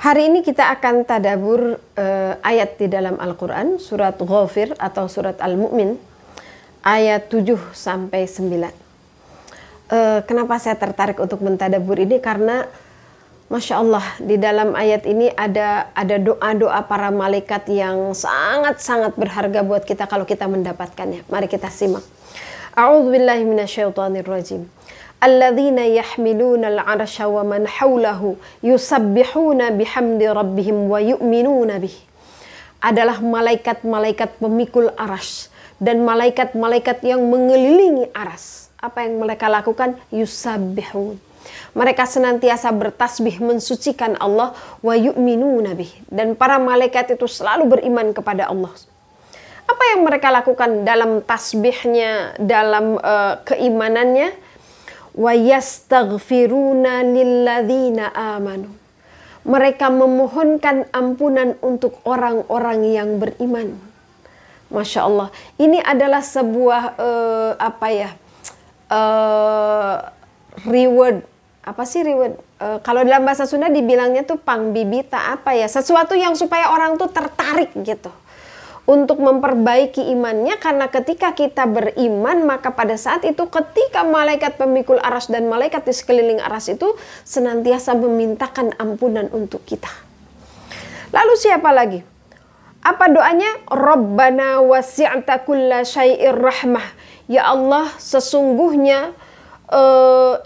Hari ini kita akan tadabbur ayat di dalam Al-Quran, surat Ghafir atau surat Al-Mu'min, ayat 7 sampai 9. Kenapa saya tertarik untuk mentadabbur ini? Karena Masya Allah, di dalam ayat ini ada doa-doa para malaikat yang sangat-sangat berharga buat kita kalau kita mendapatkannya. Mari kita simak. A'udzubillahi minasyaitonirrajim. Alladzina yahmiluna al-'arsya wa man hawlahu yusabbihuna bihamdi rabbihim wa yu'minuna bih. Adalah malaikat-malaikat pemikul arsy dan malaikat-malaikat yang mengelilingi arsy. Apa yang mereka lakukan? Yusabbihun. Mereka senantiasa bertasbih mensucikan Allah, wa yu'minuna bih, dan para malaikat itu selalu beriman kepada Allah. Apa yang mereka lakukan dalam tasbihnya, dalam keimanannya? Wa yastaghfiruna lilladzina amanu. Mereka memohonkan ampunan untuk orang-orang yang beriman. Masya Allah, ini adalah sebuah reward. Apa sih reward? Kalau dalam bahasa Sunda dibilangnya tuh pangbibita, sesuatu yang supaya orang tuh tertarik gitu untuk memperbaiki imannya, karena ketika kita beriman maka pada saat itu ketika malaikat pemikul arsy dan malaikat di sekeliling arsy itu senantiasa memintakan ampunan untuk kita. Lalu siapa lagi? Apa doanya? Rabbana wasi'ta kulla syai'ir rahmah. Ya Allah, sesungguhnya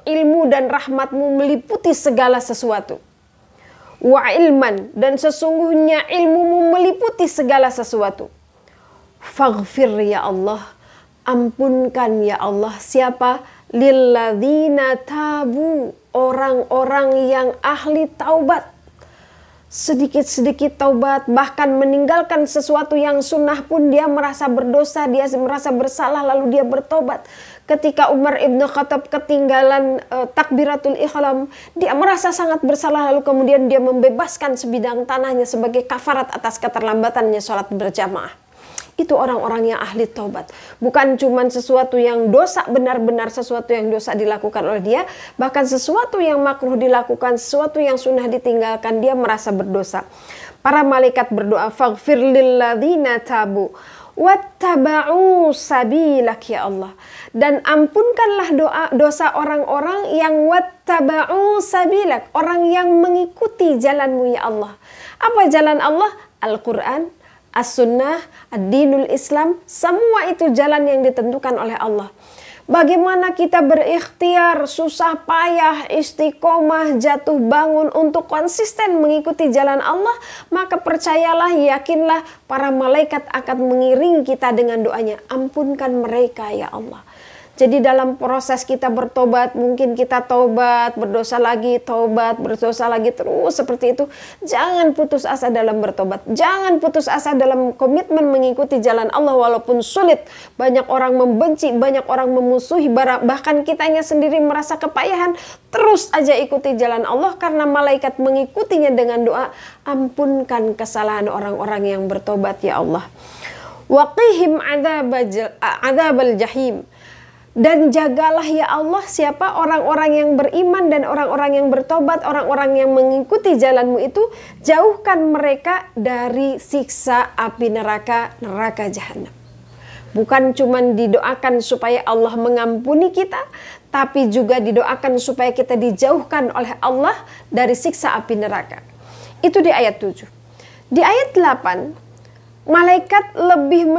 ilmu dan rahmatmu meliputi segala sesuatu. Wa ilman, dan sesungguhnya ilmumu meliputi segala sesuatu. Faghfir ya Allah, ampunkan ya Allah. Siapa? Lilladzina tabu, orang-orang yang ahli taubat. Sedikit-sedikit taubat, bahkan meninggalkan sesuatu yang sunnah pun dia merasa berdosa, dia merasa bersalah lalu dia bertobat. Ketika Umar ibn Khattab ketinggalan takbiratul ihram, dia merasa sangat bersalah lalu kemudian dia membebaskan sebidang tanahnya sebagai kafarat atas keterlambatannya sholat berjamaah. Itu orang-orang yang ahli taubat. Bukan cuma sesuatu yang dosa, benar-benar sesuatu yang dosa dilakukan oleh dia, bahkan sesuatu yang makruh dilakukan, sesuatu yang sunnah ditinggalkan, dia merasa berdosa. Para malaikat berdoa, faghfir lilladzina tabu wattaba'u sabilak ya Allah, dan ampunkanlah dosa orang-orang yang wattaba'u sabilak, orang yang mengikuti jalanmu ya Allah. Apa jalan Allah? Al-Quran, As-Sunnah, Ad-Dinul Islam, semua itu jalan yang ditentukan oleh Allah. Bagaimana kita berikhtiar, susah payah, istiqomah, jatuh bangun untuk konsisten mengikuti jalan Allah, maka percayalah, yakinlah, para malaikat akan mengiringi kita dengan doanya, ampunkan mereka ya Allah. Jadi dalam proses kita bertobat, mungkin kita tobat, berdosa lagi, tobat, berdosa lagi, terus seperti itu. Jangan putus asa dalam bertobat. Jangan putus asa dalam komitmen mengikuti jalan Allah walaupun sulit. Banyak orang membenci, banyak orang memusuhi, bahkan kitanya sendiri merasa kepayahan. Terus aja ikuti jalan Allah karena malaikat mengikutinya dengan doa, ampunkan kesalahan orang-orang yang bertobat ya Allah. Waqihim adzabal jahim. Dan jagalah ya Allah siapa? Orang-orang yang beriman dan orang-orang yang bertobat, orang-orang yang mengikuti jalanmu itu, jauhkan mereka dari siksa api neraka jahanam. Bukan cuma didoakan supaya Allah mengampuni kita, tapi juga didoakan supaya kita dijauhkan oleh Allah dari siksa api neraka. Itu di ayat 7. Di ayat 8, malaikat lebih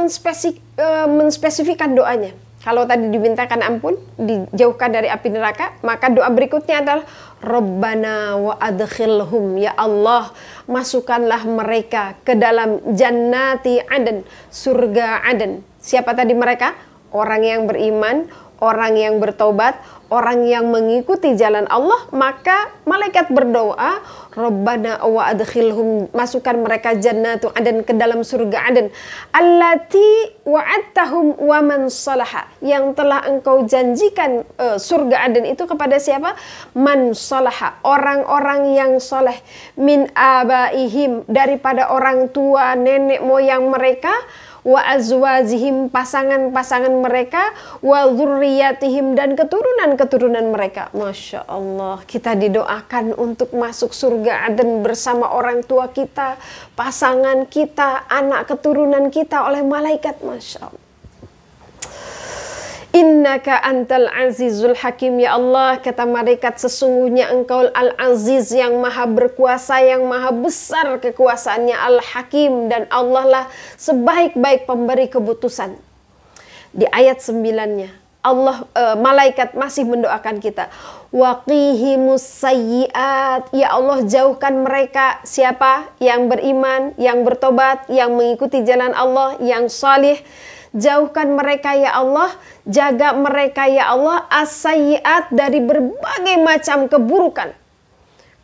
menspesifikan doanya. Kalau tadi dimintakan ampun, dijauhkan dari api neraka, maka doa berikutnya adalah Rabbana wa adkhilhum, ya Allah, masukkanlah mereka ke dalam jannati aden, surga Aden. Siapa tadi mereka? Orang yang beriman, orang yang bertobat, orang yang mengikuti jalan Allah. Maka malaikat berdoa, Rabbana wa adkhilhum, masukkan mereka jannatu aden, ke dalam surga Aden, allati wa'adtahum wa man salaha, yang telah engkau janjikan surga Aden itu kepada siapa? Man salaha, orang-orang yang soleh, min abaihim, daripada orang tua nenek moyang mereka, wa azwajihim, pasangan-pasangan mereka, wa dzurriyyatihim, dan keturunan-keturunan mereka. Masya Allah, kita didoakan untuk masuk surga Aden bersama orang tua kita, pasangan kita, anak keturunan kita oleh malaikat. Masya Allah. Innaka antal azizul hakim, ya Allah, kata malaikat, sesungguhnya engkau al-aziz, yang maha berkuasa, yang maha besar kekuasaannya, al-hakim, dan Allah lah sebaik-baik pemberi keputusan. Di ayat 9-nya Allah, malaikat masih mendoakan kita, waqihimus sayyiat, ya Allah, jauhkan mereka. Siapa? Yang beriman, yang bertobat, yang mengikuti jalan Allah, yang salih. Jauhkan mereka ya Allah, jaga mereka ya Allah, as-sayyiat, dari berbagai macam keburukan.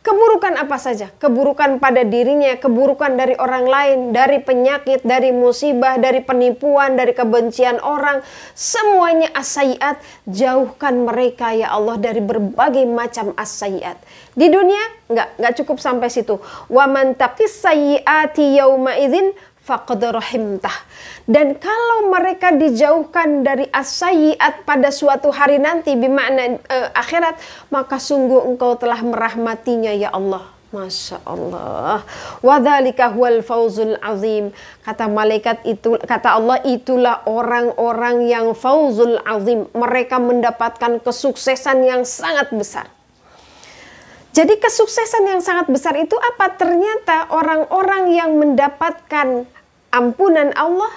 Keburukan apa saja? Keburukan pada dirinya, keburukan dari orang lain, dari penyakit, dari musibah, dari penipuan, dari kebencian orang. Semuanya as-sayyiat, jauhkan mereka ya Allah dari berbagai macam as-sayyiat. Di dunia enggak cukup sampai situ. Wa man taqis sayyiati yauma idzin faqad rahimtah. Dan kalau mereka dijauhkan dari as-sayyiat pada suatu hari nanti, bimakna akhirat, maka sungguh engkau telah merahmatinya ya Allah. Masya Allah. Wadzalika huwal fawzul azim. Kata malaikat itu, kata Allah, itulah orang-orang yang fawzul azim. Mereka mendapatkan kesuksesan yang sangat besar. Jadi kesuksesan yang sangat besar itu apa? Ternyata orang-orang yang mendapatkan ampunan Allah,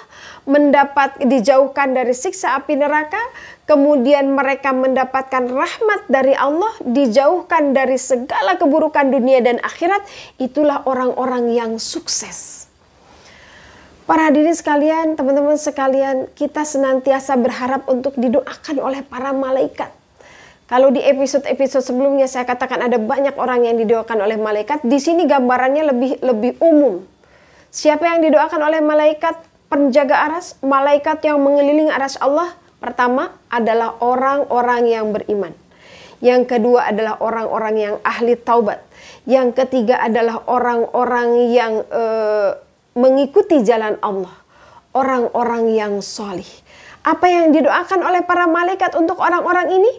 dijauhkan dari siksa api neraka, kemudian mereka mendapatkan rahmat dari Allah, dijauhkan dari segala keburukan dunia dan akhirat, itulah orang-orang yang sukses. Para hadirin sekalian, teman-teman sekalian, kita senantiasa berharap untuk didoakan oleh para malaikat. Kalau di episode-episode sebelumnya saya katakan ada banyak orang yang didoakan oleh malaikat, di sini gambarannya lebih umum. Siapa yang didoakan oleh malaikat penjaga aras, malaikat yang mengelilingi aras Allah? Pertama adalah orang-orang yang beriman. Yang kedua adalah orang-orang yang ahli taubat. Yang ketiga adalah orang-orang yang mengikuti jalan Allah. Orang-orang yang solih. Apa yang didoakan oleh para malaikat untuk orang-orang ini?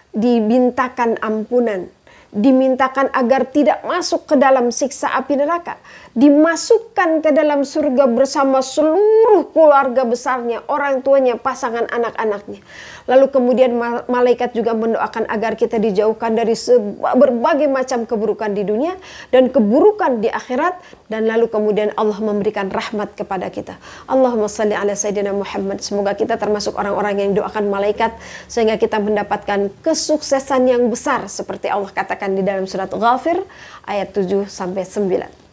Dimintakan ampunan. Dimintakan agar tidak masuk ke dalam siksa api neraka, dimasukkan ke dalam surga bersama seluruh keluarga besarnya, orang tuanya, pasangan anak-anaknya. Lalu kemudian malaikat juga mendoakan agar kita dijauhkan dari berbagai macam keburukan di dunia dan keburukan di akhirat, dan lalu kemudian Allah memberikan rahmat kepada kita. Allahumma shalli ala sayyidina Muhammad. Semoga kita termasuk orang-orang yang doakan malaikat sehingga kita mendapatkan kesuksesan yang besar seperti Allah katakan di dalam surat Ghafir ayat 7-9.